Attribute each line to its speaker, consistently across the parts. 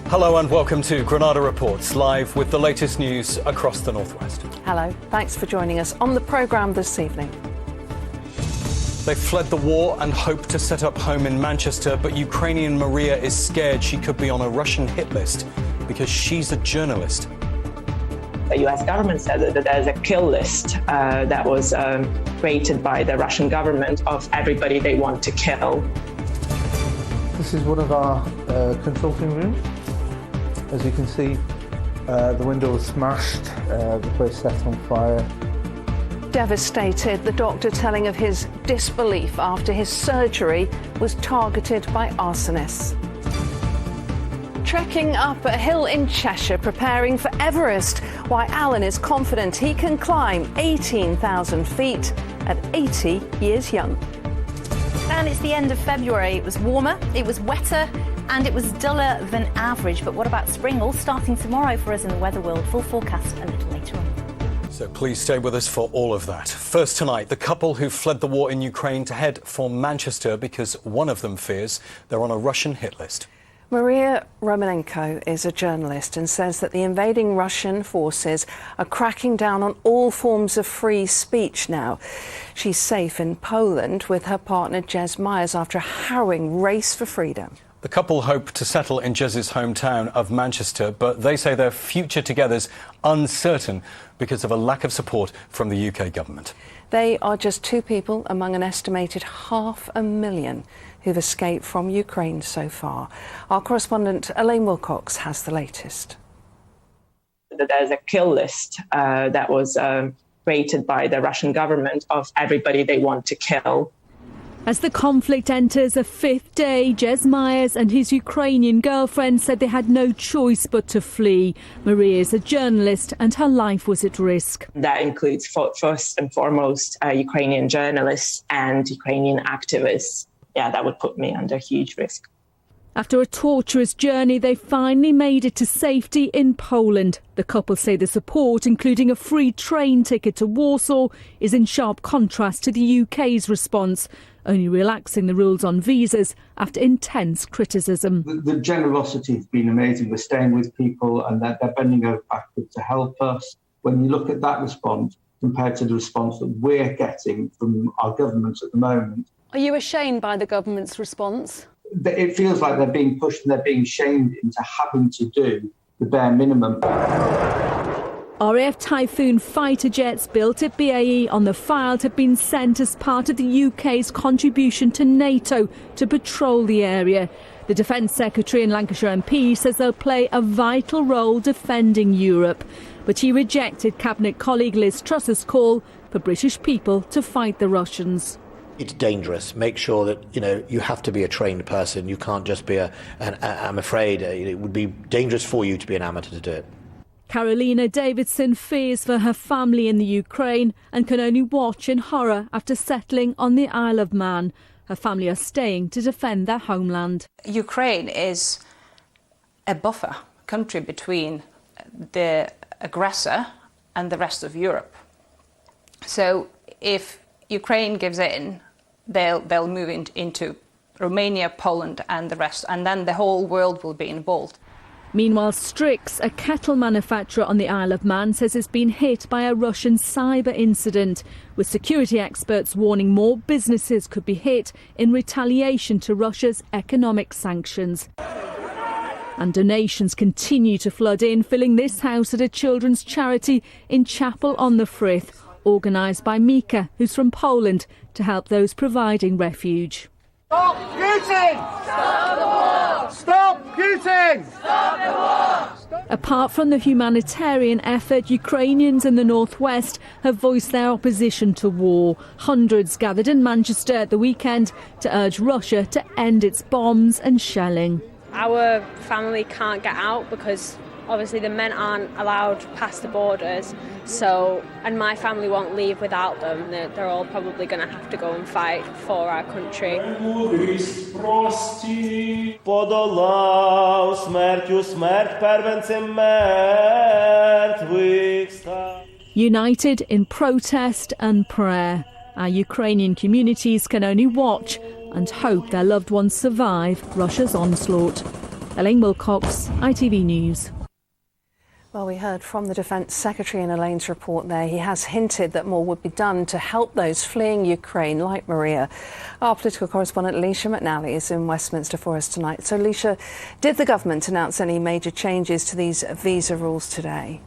Speaker 1: Hello and welcome to Granada Reports, live with the latest news across the northwest.
Speaker 2: Hello, thanks for joining us on the programme this evening.
Speaker 1: They fled the war and hope to set up home in Manchester, but Ukrainian Maria is scared she could be on a Russian hit list because she's a journalist.
Speaker 3: The US government said that there's a kill list that was created by the Russian government of everybody they want to kill.
Speaker 4: This is one of our consulting rooms. As you can see, the window was smashed, the place set on fire.
Speaker 2: Devastated, the doctor telling of his disbelief after his surgery was targeted by arsonists. Trekking up a hill in Cheshire, preparing for Everest, why Alan is confident he can climb 18,000 feet at 80 years young.
Speaker 5: And it's the end of February. It was warmer, it was wetter, and it was duller than average. But what about spring? All starting tomorrow for us in the weather world. Full forecast a little later on.
Speaker 1: So please stay with us for all of that. First tonight, the couple who fled the war in Ukraine to head for Manchester because one of them fears they're on a Russian hit list.
Speaker 2: Maria Romanenko is a journalist and says that the invading Russian forces are cracking down on all forms of free speech now. She's safe in Poland with her partner Jez Myers after a harrowing race for freedom.
Speaker 1: The couple hope to settle in Jez's hometown of Manchester, but they say their future together's uncertain because of a lack of support from the UK government.
Speaker 2: They are just two people among an estimated 500,000 who've escaped from Ukraine so far. Our correspondent Elaine Wilcox has the latest.
Speaker 3: There's a kill list that was created by the Russian government of everybody they want to kill.
Speaker 6: As the conflict enters a fifth day, Jez Myers and his Ukrainian girlfriend said they had no choice but to flee. Maria is a journalist and her life was at risk.
Speaker 3: That includes first and foremost Ukrainian journalists and Ukrainian activists. Yeah, that would put me under huge risk.
Speaker 6: After a torturous journey, they finally made it to safety in Poland. The couple say the support, including a free train ticket to Warsaw, is in sharp contrast to the UK's response, only relaxing the rules on visas after intense criticism.
Speaker 4: The generosity has been amazing. We're staying with people and they're bending over backwards to help us. When you look at that response compared to the response that we're getting from our government at the moment.
Speaker 7: Are you ashamed by the government's response?
Speaker 4: It feels like they're being pushed and they're being shamed into having to do the bare minimum.
Speaker 6: RAF Typhoon fighter jets built at BAE on the Fylde have been sent as part of the UK's contribution to NATO to patrol the area. The Defence Secretary and Lancashire MP says they'll play a vital role defending Europe. But he rejected Cabinet colleague Liz Truss's call for British people to fight the Russians.
Speaker 8: It's dangerous. Make sure that, you have to be a trained person. You can't just be I'm afraid it would be dangerous for you to be an amateur to do it.
Speaker 6: Carolina Davidson fears for her family in the Ukraine and can only watch in horror after settling on the Isle of Man. Her family are staying to defend their homeland.
Speaker 9: Ukraine is a buffer country between the aggressor and the rest of Europe. So if Ukraine gives in, they'll move into Romania, Poland and the rest, and then the whole world will be involved.
Speaker 6: Meanwhile, Strix, a kettle manufacturer on the Isle of Man, says it's been hit by a Russian cyber incident, with security experts warning more businesses could be hit in retaliation to Russia's economic sanctions. And donations continue to flood in, filling this house at a children's charity in Chapel on the Frith, organised by Mika, who's from Poland, to help those providing refuge.
Speaker 10: Stop Putin! Stop the war! Stop Putin! Stop the war!
Speaker 6: Apart from the humanitarian effort, Ukrainians in the northwest have voiced their opposition to war. Hundreds gathered in Manchester at the weekend to urge Russia to end its bombs and shelling.
Speaker 11: Our family can't get out because obviously the men aren't allowed past the borders, and my family won't leave without them. They're all probably going to have to go and fight for our country.
Speaker 6: United in protest and prayer, our Ukrainian communities can only watch and hope their loved ones survive Russia's onslaught. Elaine Wilcox, ITV News.
Speaker 2: Well, we heard from the Defence Secretary in Elaine's report there. He has hinted that more would be done to help those fleeing Ukraine, like Maria. Our political correspondent Leisha McNally is in Westminster for us tonight. So, Leisha, did the government announce any major changes to these visa rules today?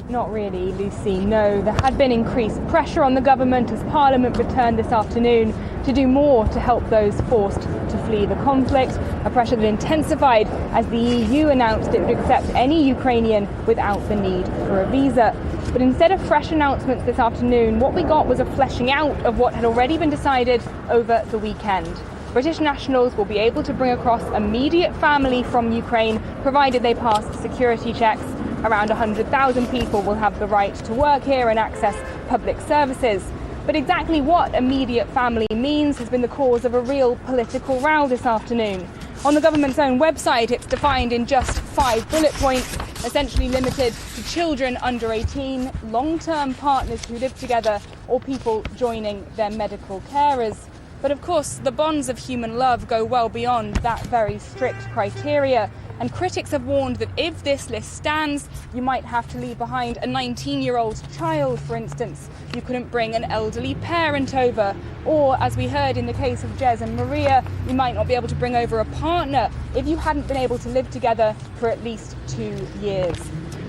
Speaker 12: Not really, Lucy, no. There had been increased pressure on the government as Parliament returned this afternoon to do more to help those forced to flee the conflict, a pressure that intensified as the EU announced it would accept any Ukrainian without the need for a visa. But instead of fresh announcements this afternoon, what we got was a fleshing out of what had already been decided over the weekend. British nationals will be able to bring across immediate family from Ukraine, provided they pass security checks. Around 100,000 people will have the right to work here and access public services. But exactly what immediate family means has been the cause of a real political row this afternoon. On the government's own website, it's defined in just 5 bullet points, essentially limited to children under 18, long-term partners who live together, or people joining their medical carers. But of course, the bonds of human love go well beyond that very strict criteria. And critics have warned that if this list stands, you might have to leave behind a 19-year-old child, for instance. You couldn't bring an elderly parent over. Or, as we heard in the case of Jez and Maria, you might not be able to bring over a partner if you hadn't been able to live together for at least 2 years.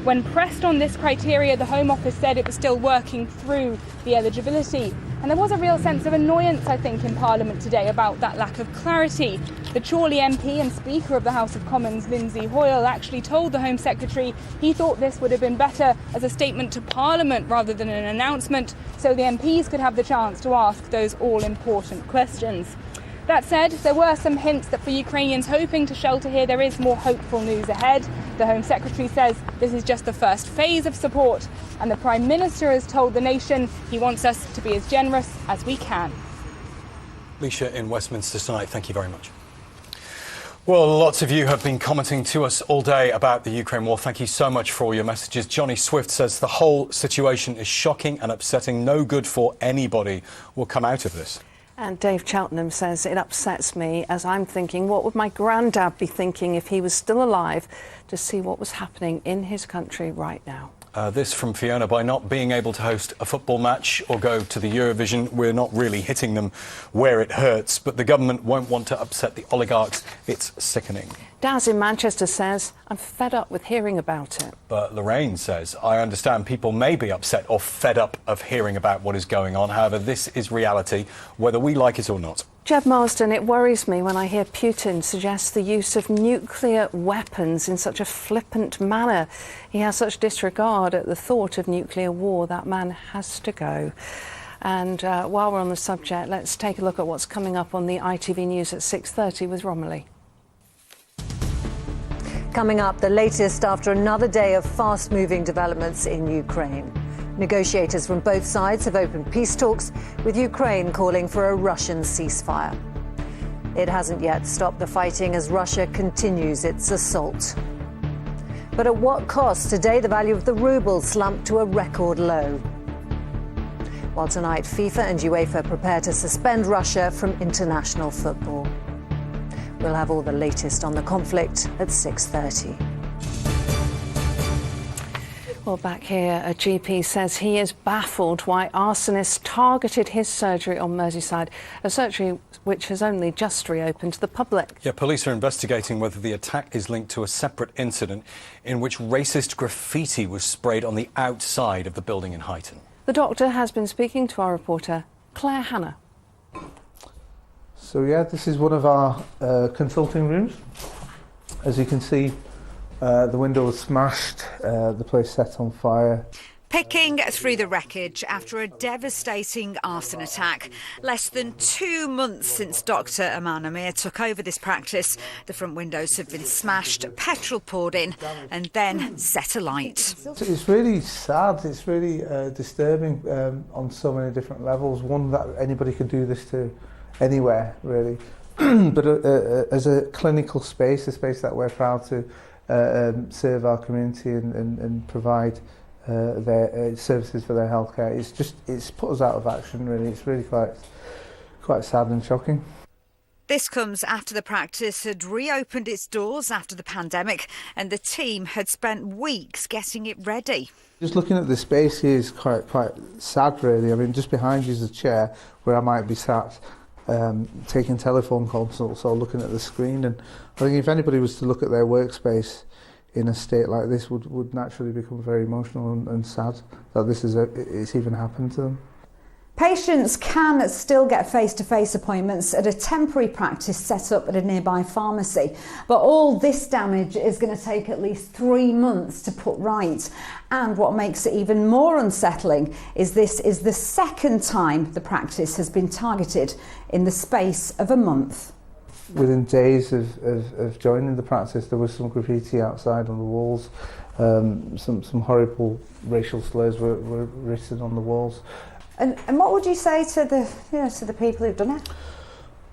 Speaker 12: When pressed on this criteria, the Home Office said it was still working through the eligibility. And there was a real sense of annoyance, I think, in Parliament today about that lack of clarity. The Chorley MP and Speaker of the House of Commons, Lindsay Hoyle, actually told the Home Secretary he thought this would have been better as a statement to Parliament rather than an announcement, so the MPs could have the chance to ask those all-important questions. That said, there were some hints that for Ukrainians hoping to shelter here, there is more hopeful news ahead. The Home Secretary says this is just the first phase of support, and the Prime Minister has told the nation he wants us to be as generous as we can.
Speaker 1: Leisha in Westminster tonight, thank you very much. Well, lots of you have been commenting to us all day about the Ukraine war. Thank you so much for all your messages. Johnny Swift says the whole situation is shocking and upsetting. No good for anybody will come out of this.
Speaker 2: And Dave Cheltenham says it upsets me as I'm thinking, what would my granddad be thinking if he was still alive to see what was happening in his country right now?
Speaker 1: This from Fiona: by not being able to host a football match or go to the Eurovision, we're not really hitting them where it hurts, but the government won't want to upset the oligarchs. It's sickening.
Speaker 2: Daz in Manchester says, I'm fed up with hearing about it.
Speaker 1: But Lorraine says, I understand people may be upset or fed up of hearing about what is going on. However, this is reality, whether we like it or not.
Speaker 2: Jeb Marsden, it worries me when I hear Putin suggest the use of nuclear weapons in such a flippant manner. He has such disregard at the thought of nuclear war. That man has to go. And while we're on the subject, let's take a look at what's coming up on the ITV News at 6:30 with Romilly.
Speaker 13: Coming up, the latest after another day of fast-moving developments in Ukraine. Negotiators from both sides have opened peace talks, with Ukraine calling for a Russian ceasefire. It hasn't yet stopped the fighting as Russia continues its assault. But at what cost? Today, the value of the ruble slumped to a record low. While tonight, FIFA and UEFA prepare to suspend Russia from international football. We'll have all the latest on the conflict at 6:30.
Speaker 2: Well, back here, a GP says he is baffled why arsonists targeted his surgery on Merseyside, a surgery which has only just reopened to the public.
Speaker 1: Yeah, police are investigating whether the attack is linked to a separate incident in which racist graffiti was sprayed on the outside of the building in Huyton.
Speaker 2: The doctor has been speaking to our reporter, Claire Hannah.
Speaker 14: So yeah, this is one of our consulting rooms. As you can see, the window was smashed, the place set on fire.
Speaker 15: Picking through the wreckage after a devastating arson attack. Less than 2 months since Dr. Aman Amir took over this practice, the front windows have been smashed, petrol poured in and then set alight.
Speaker 14: It's really sad, it's really disturbing on so many different levels. One, that anybody could do this to anywhere, really. But as a clinical space, a space that we're proud to serve our community and provide their services for their healthcare, it's put us out of action, really. It's really quite sad and shocking.
Speaker 15: This comes after the practice had reopened its doors after the pandemic and the team had spent weeks getting it ready.
Speaker 14: Just looking at the space here is quite sad, really. I mean, just behind you is a chair where I might be sat taking telephone consults or looking at the screen. And I think if anybody was to look at their workspace in a state like this, would naturally become very emotional and sad that it's even happened to them.
Speaker 16: Patients can still get face-to-face appointments at a temporary practice set up at a nearby pharmacy. But all this damage is going to take at least 3 months to put right. And what makes it even more unsettling is this is the second time the practice has been targeted in the space of a month.
Speaker 14: Within days of joining the practice, there was some graffiti outside on the walls. Some horrible racial slurs were written on the walls.
Speaker 16: And what would you say to the people who've done it?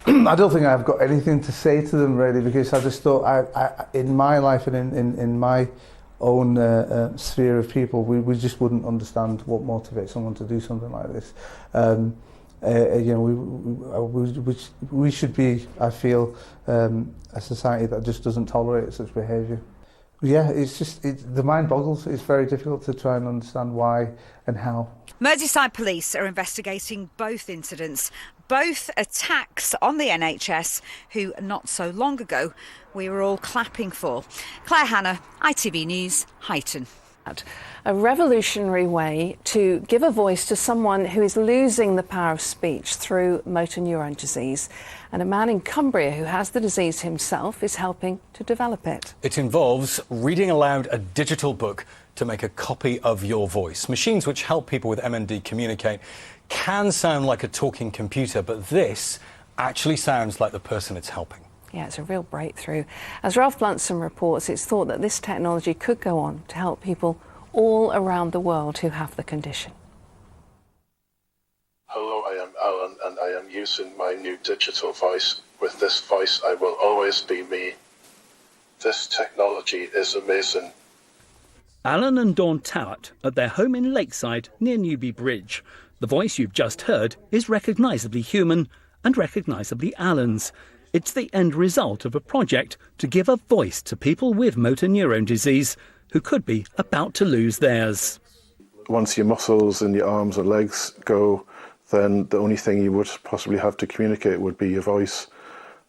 Speaker 14: I don't think I've got anything to say to them, really, because I just thought I in my life and in my own sphere of people, we just wouldn't understand what motivates someone to do something like this. We should be, I feel, a society that just doesn't tolerate such behaviour. Yeah, the mind boggles. It's very difficult to try and understand why and how.
Speaker 15: Merseyside police are investigating both incidents, both attacks on the NHS, who not so long ago we were all clapping for. Claire Hanna, ITV News, Huyton.
Speaker 2: A revolutionary way to give a voice to someone who is losing the power of speech through motor neurone disease. And a man in Cumbria who has the disease himself is helping to develop it.
Speaker 1: It involves reading aloud a digital book to make a copy of your voice. Machines which help people with MND communicate can sound like a talking computer, but this actually sounds like the person it's helping.
Speaker 2: Yeah, it's a real breakthrough. As Ralph Blunsom reports, it's thought that this technology could go on to help people all around the world who have the condition.
Speaker 17: Hello, I am Alan and I am using my new digital voice. With this voice, I will always be me. This technology is amazing.
Speaker 18: Alan and Dawn Towett at their home in Lakeside near Newby Bridge. The voice you've just heard is recognisably human and recognisably Alan's. It's the end result of a project to give a voice to people with motor neurone disease who could be about to lose theirs.
Speaker 17: Once your muscles in your arms or legs go, then the only thing you would possibly have to communicate would be your voice.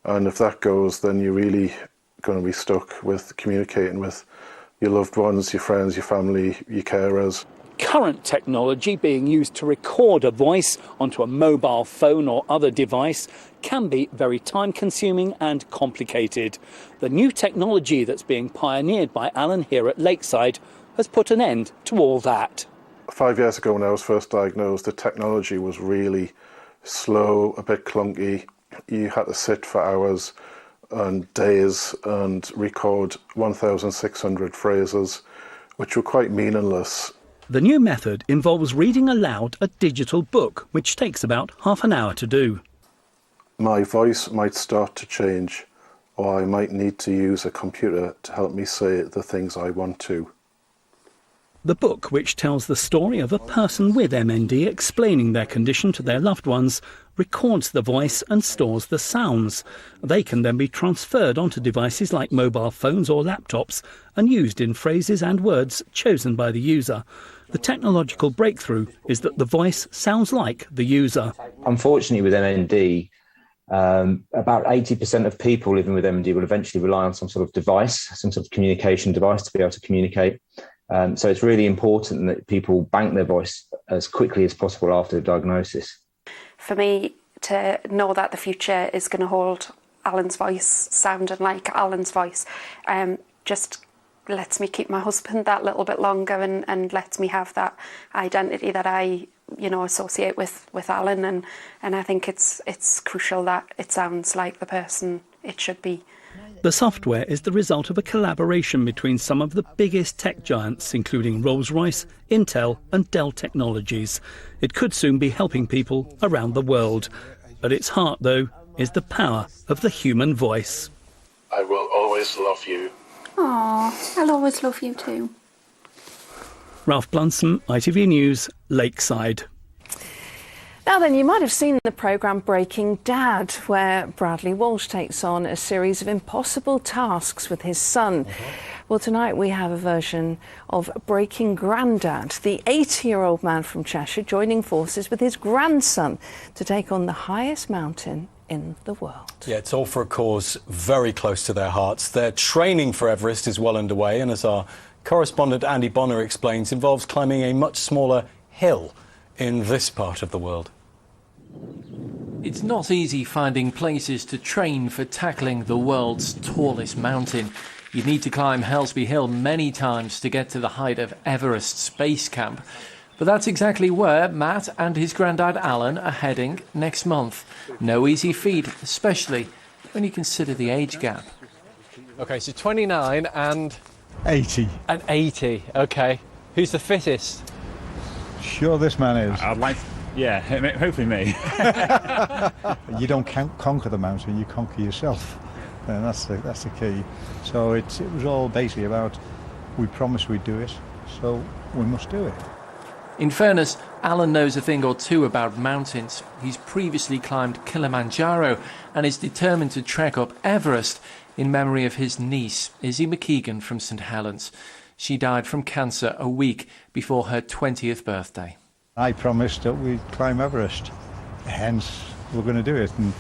Speaker 17: And if that goes, then you're really going to be stuck with communicating with your loved ones, your friends, your family, your carers.
Speaker 18: Current technology being used to record a voice onto a mobile phone or other device can be very time-consuming and complicated. The new technology that's being pioneered by Alan here at Lakeside has put an end to all that.
Speaker 17: 5 years ago when I was first diagnosed, the technology was really slow, a bit clunky. You had to sit for hours and days and record 1,600 phrases, which were quite meaningless.
Speaker 18: The new method involves reading aloud a digital book, which takes about half an hour to do.
Speaker 17: My voice might start to change, or I might need to use a computer to help me say the things I want to.
Speaker 18: The book, which tells the story of a person with MND explaining their condition to their loved ones, records the voice and stores the sounds. They can then be transferred onto devices like mobile phones or laptops and used in phrases and words chosen by the user. The technological breakthrough is that the voice sounds like the user.
Speaker 19: Unfortunately, with MND, about 80% of people living with MND will eventually rely on some sort of device, some sort of communication device to be able to communicate. So it's really important that people bank their voice as quickly as possible after the diagnosis.
Speaker 20: For me to know that the future is going to hold Alan's voice, sounding like Alan's voice, just lets me keep my husband that little bit longer and lets me have that identity that I, associate with Alan. And I think it's crucial that it sounds like the person it should be.
Speaker 18: The software is the result of a collaboration between some of the biggest tech giants, including Rolls-Royce, Intel and Dell Technologies. It could soon be helping people around the world. At its heart, though, is the power of the human voice.
Speaker 17: I will always love you.
Speaker 20: Aww, I'll always love you too.
Speaker 18: Ralph Blunsom, ITV News, Lakeside.
Speaker 2: Now then, you might have seen the programme Breaking Dad, where Bradley Walsh takes on a series of impossible tasks with his son. Well, tonight we have a version of Breaking Grandad, the 80-year-old man from Cheshire joining forces with his grandson to take on the highest mountain in the world.
Speaker 1: Yeah, it's all for a cause very close to their hearts. Their training for Everest is well underway, and as our correspondent Andy Bonner explains, involves climbing a much smaller hill in this part of the world.
Speaker 21: It's not easy finding places to train for tackling the world's tallest mountain. You'd need to climb Helsby Hill many times to get to the height of Everest's base camp. But that's exactly where Matt and his granddad Alan are heading next month. No easy feat, especially when you consider the age gap.
Speaker 22: OK, so 29 and...
Speaker 23: 80.
Speaker 22: And 80, OK. Who's the fittest?
Speaker 23: Sure this man is.
Speaker 24: I'd like... Yeah, hopefully me.
Speaker 23: You don't conquer the mountain, you conquer yourself. And that's the key. So it was all basically about, we promised we'd do it, so we must do it.
Speaker 21: In fairness, Alan knows a thing or two about mountains. He's previously climbed Kilimanjaro and is determined to trek up Everest in memory of his niece, Izzy McKeegan from St Helens. She died from cancer a week before her 20th birthday.
Speaker 23: I promised that we'd climb Everest, hence we're going to do it. And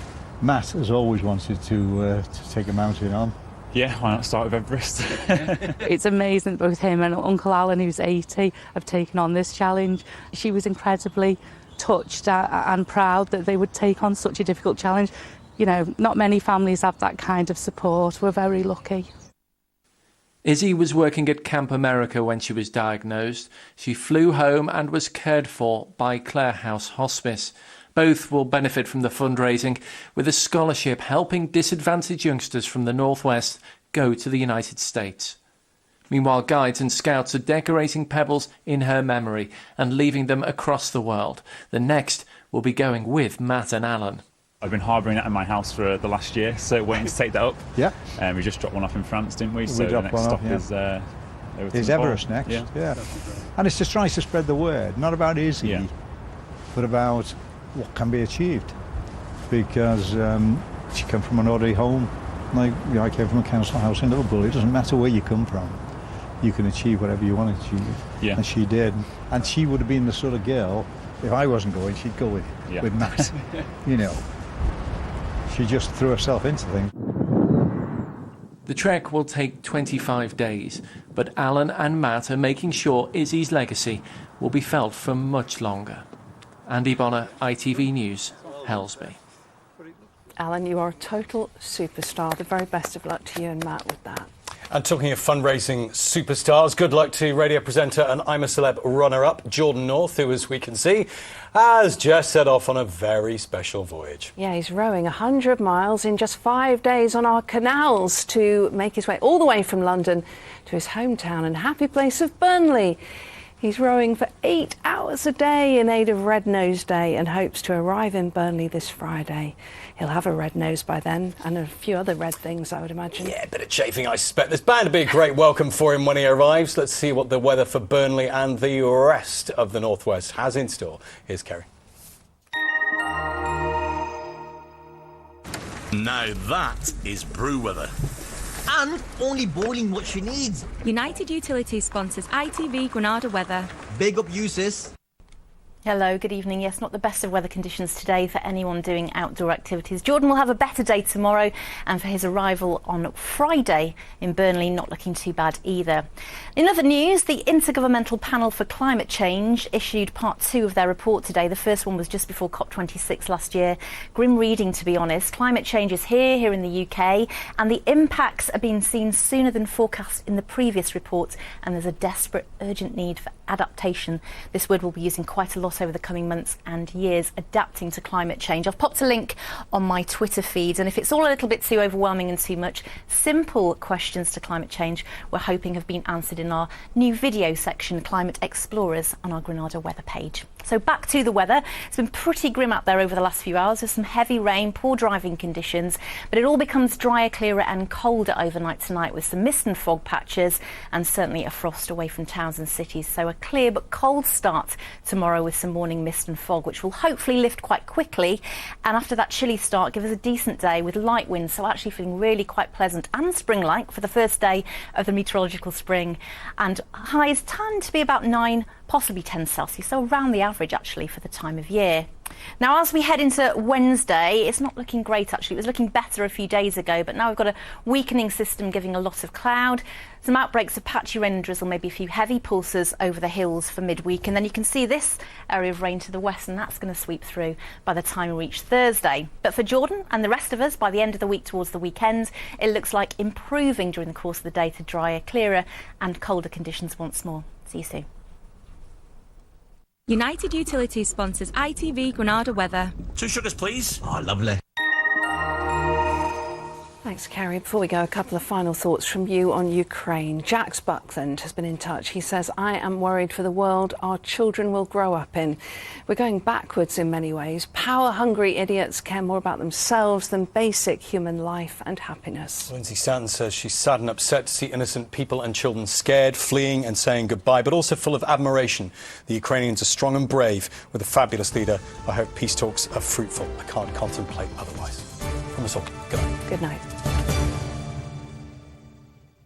Speaker 23: Matt has always wanted to take a mountain on.
Speaker 24: Yeah, why not start with Everest?
Speaker 25: It's amazing both him and Uncle Alan, who's 80, have taken on this challenge. She was incredibly touched and proud that they would take on such a difficult challenge. You know, not many families have that kind of support. We're very lucky.
Speaker 21: Izzy was working at Camp America when she was diagnosed. She flew home and was cared for by Clare House Hospice. Both will benefit from the fundraising, with a scholarship helping disadvantaged youngsters from the Northwest go to the United States. Meanwhile, guides and scouts are decorating pebbles in her memory and leaving them across the world. The next will be going with Matt and Alan.
Speaker 24: I've been harbouring it in my house for the last year, so waiting to take that up.
Speaker 23: Yeah.
Speaker 24: We just dropped one off in France, didn't we?
Speaker 23: So
Speaker 24: the next stop
Speaker 23: is Everest next. Yeah. And it's just trying to spread the word, not about Izzy, but about what can be achieved. Because she came from an ordinary home. Like, you know, I came from a council house in Liverpool. It doesn't matter where you come from. You can achieve whatever you want to achieve.
Speaker 24: Yeah.
Speaker 23: And she did. And she would have been the sort of girl, if I wasn't going, she'd go with Matt. You know. She just threw herself into things.
Speaker 21: The trek will take 25 days, but Alan and Matt are making sure Izzy's legacy will be felt for much longer. Andy Bonner, ITV News, Helsby.
Speaker 2: Alan, you are a total superstar. The very best of luck to you and Matt with that.
Speaker 1: And talking of fundraising superstars, good luck to radio presenter and I'm a Celeb runner-up, Jordan North, who, as we can see, has just set off on a very special voyage.
Speaker 2: Yeah, he's rowing 100 miles in just 5 days on our canals to make his way all the way from London to his hometown and happy place of Burnley. He's rowing for 8 hours a day in aid of Red Nose Day and hopes to arrive in Burnley this Friday. He'll have a red nose by then and a few other red things, I would imagine.
Speaker 1: Yeah, a bit of chafing, I suspect. There's bound to be a great welcome for him when he arrives. Let's see what the weather for Burnley and the rest of the Northwest has in store. Here's Kerry.
Speaker 26: Now that is brew weather.
Speaker 27: And only boiling what she needs.
Speaker 28: United Utilities sponsors ITV Granada weather.
Speaker 27: Big up you, sis.
Speaker 5: Hello, good evening. Yes, not the best of weather conditions today for anyone doing outdoor activities. Jordan will have a better day tomorrow, and for his arrival on Friday in Burnley, not looking too bad either. In other news, the Intergovernmental Panel for Climate Change issued part 2 of their report today. The first one was just before COP26 last year. Grim reading, to be honest. Climate change is here in the UK, and the impacts are being seen sooner than forecast in the previous report, and there's a desperate, urgent need for adaptation. This word we'll be using quite a lot over the coming months and years, adapting to climate change. I've popped a link on my Twitter feed, and if it's all a little bit too overwhelming and too much, simple questions to climate change we're hoping have been answered in our new video section, Climate Explorers, on our Granada weather page. So back to the weather. It's been pretty grim out there over the last few hours with some heavy rain, poor driving conditions, but it all becomes drier, clearer and colder overnight tonight with some mist and fog patches and certainly a frost away from towns and cities. So a clear but cold start tomorrow with some morning mist and fog, which will hopefully lift quite quickly. And after that chilly start, give us a decent day with light winds, so actually feeling really quite pleasant and spring-like for the first day of the meteorological spring. And highs tend to be about 9, possibly 10 Celsius, so around the average actually for the time of year. Now, as we head into Wednesday, it's not looking great actually. It was looking better a few days ago, but now we've got a weakening system giving a lot of cloud, some outbreaks of patchy rain and drizzle, maybe a few heavy pulses over the hills for midweek, and then you can see this area of rain to the west, and that's going to sweep through by the time we reach Thursday. But for Jordan and the rest of us, by the end of the week towards the weekend, it looks like improving during the course of the day to drier, clearer and colder conditions once more. See you soon.
Speaker 28: United Utilities sponsors ITV Granada weather.
Speaker 26: 2 sugars, please.
Speaker 27: Oh, lovely.
Speaker 2: Thanks, Carrie. Before we go, a couple of final thoughts from you on Ukraine. Jax Buckland has been in touch. He says, I am worried for the world our children will grow up in. We're going backwards in many ways. Power-hungry idiots care more about themselves than basic human life and happiness.
Speaker 1: Lindsay Stanton says she's sad and upset to see innocent people and children scared, fleeing and saying goodbye, but also full of admiration. The Ukrainians are strong and brave with a fabulous leader. I hope peace talks are fruitful. I can't contemplate otherwise. From us all, good night.
Speaker 2: Good night.